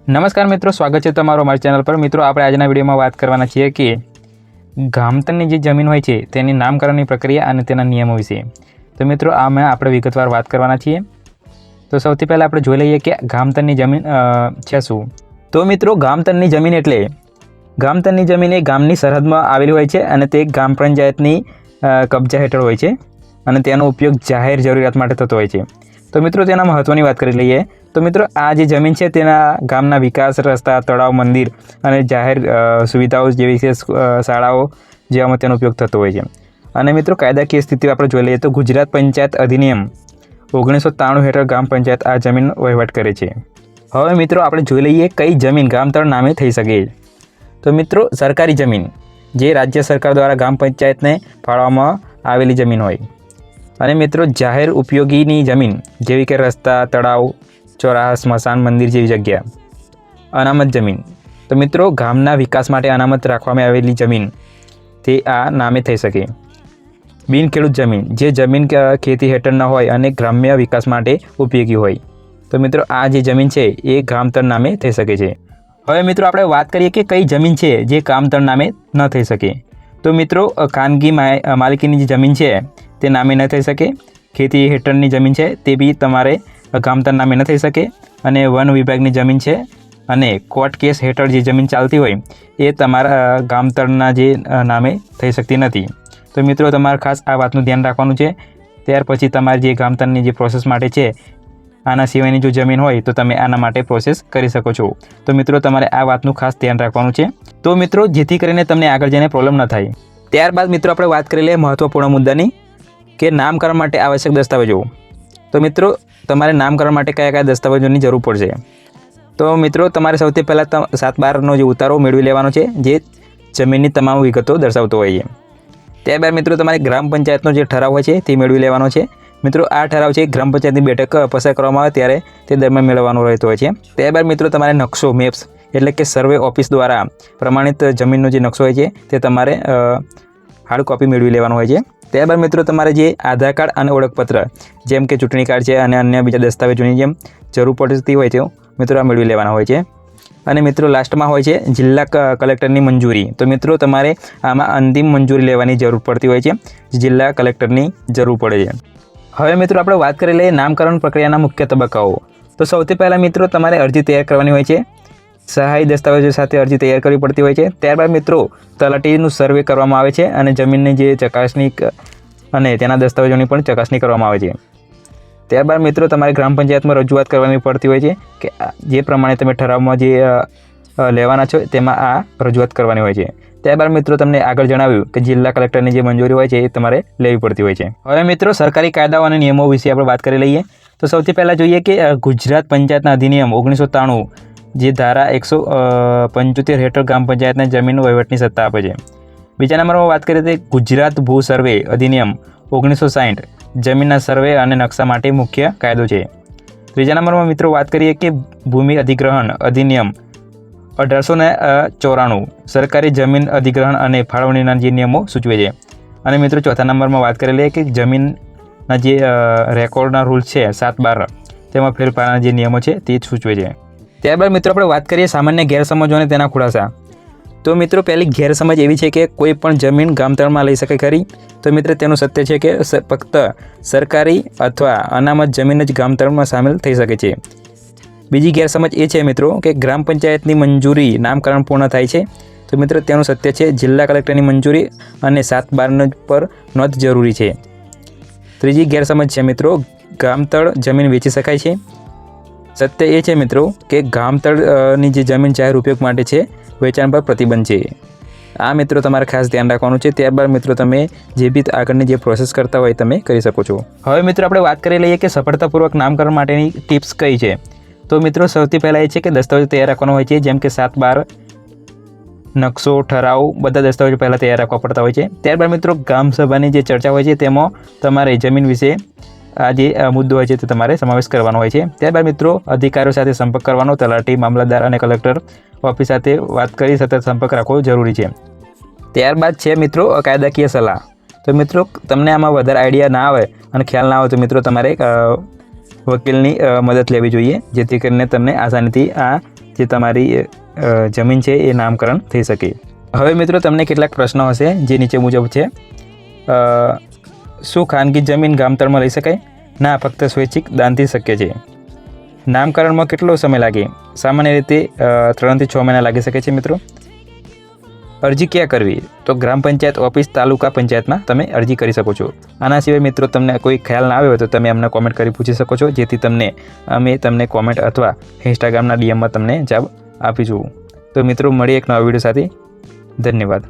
નમસ્કાર મિત્રો, સ્વાગત છે તમારું અમારી ચેનલ પર। મિત્રો, આપણે આજના વિડીયોમાં વાત કરવાના છીએ કે ગામતળની જે જમીન હોય છે તેની નામકરણની પ્રક્રિયા અને તેના નિયમો વિશે। તો મિત્રો, આમાં આપણે વિગતવાર વાત કરવાના છીએ। તો સૌથી પહેલાં આપણે જોઈ લઈએ કે ગામતળની જમીન છે શું। તો મિત્રો, ગામતળની જમીન એટલે ગામતળની જમીન એ ગામની સરહદમાં આવેલી હોય છે અને તે ગ્રામ પંચાયતની કબજા હેઠળ હોય છે અને તેનો ઉપયોગ જાહેર જરૂરિયાત માટે થતો હોય છે। તો મિત્રો, તેના મહત્ત્વની વાત કરી લઈએ તો મિત્રો, આ જે જમીન છે તેના ગામના વિકાસ, રસ્તા, તળાવ, મંદિર અને જાહેર સુવિધાઓ જેવી કે શાળાઓ જેવામાં તેનો ઉપયોગ થતો હોય છે। અને મિત્રો, કાયદાકીય સ્થિતિ આપણે જોઈ લઈએ તો ગુજરાત પંચાયત અધિનિયમ 1993 હેઠળ ગ્રામ પંચાયત આ જમીન વહીવટ કરે છે। હવે મિત્રો, આપણે જોઈ લઈએ કઈ જમીન ગામતળ નામે થઈ શકે। તો મિત્રો, સરકારી જમીન જે રાજ્ય સરકાર દ્વારા ગ્રામ પંચાયતને ફાળવવામાં આવેલી જમીન હોય। અને મિત્રો, જાહેર ઉપયોગીની જમીન જેવી કે રસ્તા, તળાવ, ચોરાહા, સ્મશાન, મંદિર જેવી જગ્યા। અનામત જમીન તો મિત્રો, ગામના વિકાસ માટે અનામત રાખવામાં આવેલી જમીન તે આ નામે થઈ શકે। બિનખેડૂત જમીન જે જમીન ખેતી હેઠળ ન હોય અને ગ્રામ્ય વિકાસ માટે ઉપયોગી હોય। તો મિત્રો, આ જે જમીન છે એ ગામતળ નામે થઈ શકે છે। હવે મિત્રો, આપણે વાત કરીએ કે કઈ જમીન છે જે ગામતળ નામે ન થઈ શકે। તો મિત્રો, ખાનગી માલિકીની જે જમીન છે તે નામે ન થઈ શકે। ખેતી હેઠળની જમીન છે તે બી તમારે ગામતળ નામે ન થઈ શકે। અને વન વિભાગની જમીન છે અને કોર્ટ કેસ હેઠળ જે જમીન ચાલતી હોય એ તમારા ગામતળના જે નામે થઈ શકતી નથી। તો મિત્રો, તમારે ખાસ આ વાતનું ધ્યાન રાખવાનું છે। ત્યાર પછી તમારે જે ગામતળની જે પ્રોસેસ માટે છે આના સિવાયની જો જમીન હોય તો તમે આના માટે પ્રોસેસ કરી શકો છો। તો મિત્રો, તમારે આ વાતનું ખાસ ધ્યાન રાખવાનું છે। તો મિત્રો, જેથી કરીને તમને આગળ જઈને પ્રોબ્લેમ ન થાય। ત્યારબાદ મિત્રો, આપણે વાત કરી લઈએ મહત્ત્વપૂર્ણ મુદ્દાની કે નામકરણ માટે આવશ્યક દસ્તાવેજો। તો મિત્રો, તમારે નામકરણ માટે કયા કયા દસ્તાવેજોની જરૂર પડશે। તો મિત્રો, તમારે સૌથી પહેલાં 7/12નો જે ઉતારો મેળવી લેવાનો છે જે જમીનની તમામ વિગતો દર્શાવતો હોય છે। ત્યારબાદ મિત્રો, તમારે ગ્રામ પંચાયતનો જે ઠરાવ હોય છે તે મેળવી લેવાનો છે। મિત્રો, આ ઠરાવ છે ગ્રામ પંચાયતની બેઠક પસાર કરવામાં આવે ત્યારે તે દરમિયાન મેળવવાનો રહેતો હોય છે। ત્યારબાદ મિત્રો, તમારે નકશો, મેપ્સ એટલે કે સર્વે ઓફિસ દ્વારા પ્રમાણિત જમીનનો જે નકશો હોય છે તે તમારે હાર્ડ કોપી મેળવી લેવાનો હોય છે। ત્યારબાદ મિત્રો, તમારે જે આધાર કાર્ડ અને ઓળખપત્ર જેમ કે ચૂંટણી કાર્ડ છે અને અન્ય બીજા દસ્તાવેજોની જેમ જરૂર પડતી હોય તે મિત્રો આ મેળવી લેવાના હોય છે। અને મિત્રો, લાસ્ટમાં હોય છે જિલ્લા કલેક્ટરની મંજૂરી। તો મિત્રો, તમારે આમાં અંતિમ મંજૂરી લેવાની જરૂર પડતી હોય છે, જિલ્લા કલેક્ટરની જરૂર પડે છે। હવે મિત્રો, આપણે વાત કરી લઈએ નામકરણ પ્રક્રિયાના મુખ્ય તબક્કાઓ। તો સૌથી પહેલાં મિત્રો, તમારે અરજી તૈયાર કરવાની હોય છે। સહાય દસ્તાવેજો સાથે અરજી તૈયાર કરવી પડતી હોય છે। ત્યારબાદ મિત્રો, તલાટીનું સર્વે કરવામાં આવે છે અને જમીનની જે ચકાસણી અને તેના દસ્તાવેજોની પણ ચકાસણી કરવામાં આવે છે। ત્યારબાદ મિત્રો, તમારે ગ્રામ પંચાયતમાં રજૂઆત કરવાની પડતી હોય છે કે જે પ્રમાણે તમે ઠરાવમાં જે લેવાના છો તેમાં આ રજૂઆત કરવાની હોય છે। ત્યારબાદ મિત્રો, તમને આગળ જણાવ્યું કે જિલ્લા કલેક્ટરની જે મંજૂરી હોય છે એ તમારે લેવી પડતી હોય છે। હવે મિત્રો, સરકારી કાયદાઓ અને નિયમો વિશે આપણે વાત કરી લઈએ। તો સૌથી પહેલાં જોઈએ કે ગુજરાત પંચાયતના અધિનિયમ 1993 જે ધારા 175 હેઠળ ગ્રામ પંચાયતને જમીન વહીવટની સત્તા આપે છે। બીજા નંબરમાં વાત કરીએ તો ગુજરાત ભૂ સર્વે અધિનિયમ 1960 જમીનના સર્વે અને નકશા માટે મુખ્ય કાયદો છે। ત્રીજા નંબરમાં મિત્રો, વાત કરીએ કે ભૂમિ અધિગ્રહણ અધિનિયમ 1894 સરકારી જમીન અધિગ્રહણ અને ફાળવણીના જે નિયમો સૂચવે છે। અને મિત્રો, ચોથા નંબરમાં વાત કરી લઈએ કે જમીનના જે રેકોર્ડના રૂલ્સ છે 7/12 તેમાં ફેરફારના જે નિયમો છે તે સૂચવે છે। ત્યારબાદ મિત્રો, આપણે વાત કરીએ સામાન્ય ગેરસમજો અને તેના ખુલાસા। તો મિત્રો, પહેલી ગેરસમજ એવી છે કે કોઈ પણ જમીન ગામતળમાં લઈ શકાય ખરી। તો મિત્રો, તેનું સત્ય છે કે ફક્ત સરકારી અથવા અનામત જમીન જ ગામતળમાં સામેલ થઈ શકે છે। બીજી ગેરસમજ એ છે મિત્રો કે ગ્રામ પંચાયતની મંજૂરી નામકરણ પૂર્ણ થાય છે। તો મિત્રો, તેનું સત્ય છે જિલ્લા કલેક્ટરની મંજૂરી અને 7/12 પર નોંધ જરૂરી છે। ત્રીજી ગેરસમજ છે મિત્રો, ગામતળ જમીન વેચી શકાય છે। સત્ય એ છે મિત્રો કે ગામતળની જે જમીન જાહેર ઉપયોગ માટે છે વેચાણ પર પ્રતિબંધ છે। આ મિત્રો, તમારે ખાસ ધ્યાન રાખવાનું છે। ત્યારબાદ મિત્રો, તમે જે બી આગળની જે પ્રોસેસ કરતા હોય તમે કરી શકો છો। હવે મિત્રો, આપણે વાત કરી લઈએ કે સફળતાપૂર્વક નામકરણ માટેની ટિપ્સ કઈ છે। તો મિત્રો, સૌથી પહેલાં એ છે કે દસ્તાવેજ તૈયાર રાખવાનો હોય છે જેમ કે 7/12 નકશો, ઠરાવ બધા દસ્તાવેજો પહેલાં તૈયાર રાખવા પડતા હોય છે। ત્યારબાદ મિત્રો, ગ્રામસભાની જે ચર્ચા હોય છે તેમાં તમારે જમીન વિશે આ જે મુદ્દો હોય છે તે તમારે સમાવેશ કરવાનો હોય છે। ત્યારબાદ મિત્રો, અધિકારીઓ સાથે સંપર્ક કરવાનો, તલાટી, મામલતદાર અને કલેક્ટર ઓફિસ સાથે વાત કરી સતત સંપર્ક રાખવો જરૂરી છે। ત્યારબાદ છે મિત્રો કાયદાકીય સલાહ। તો મિત્રો, તમને આમાં વધારે આઈડિયા ના આવે અને ખ્યાલ ના આવે તો મિત્રો, તમારે વકીલની મદદ લેવી જોઈએ જેથી કરીને તમને આસાનીથી આ જે તમારી જમીન છે એ નામકરણ થઈ શકે. હવે મિત્રો તમને કેટલાક પ્રશ્નો હશે જે નીચે મુજબ છે. શું ખાનગી જમીન ગામતળમાં લઈ શકાય? ના, ફક્ત સ્વૈચ્છિક દાનથી શક્ય છે. નામકરણમાં કેટલો સમય લાગે? સામાન્ય રીતે 3 થી 6 મહિના લાગી શકે છે મિત્રો. અરજી ક્યાં કરવી? તો ગ્રામ પંચાયત ઓફિસ, તાલુકા પંચાયતમાં તમે અરજી કરી શકો છો. આના સિવાય મિત્રો તમને કોઈ ખ્યાલ ના આવ્યો હોય તો તમે અમને કોમેન્ટ કરી પૂછી શકો છો, જેથી અમે તમને કોમેન્ટ અથવા ઇન્સ્ટાગ્રામના DMમાં તમને જવાબ આપીશું. તો મિત્રો મળીએ એક નવા વિડીયો સાથે. ધન્યવાદ.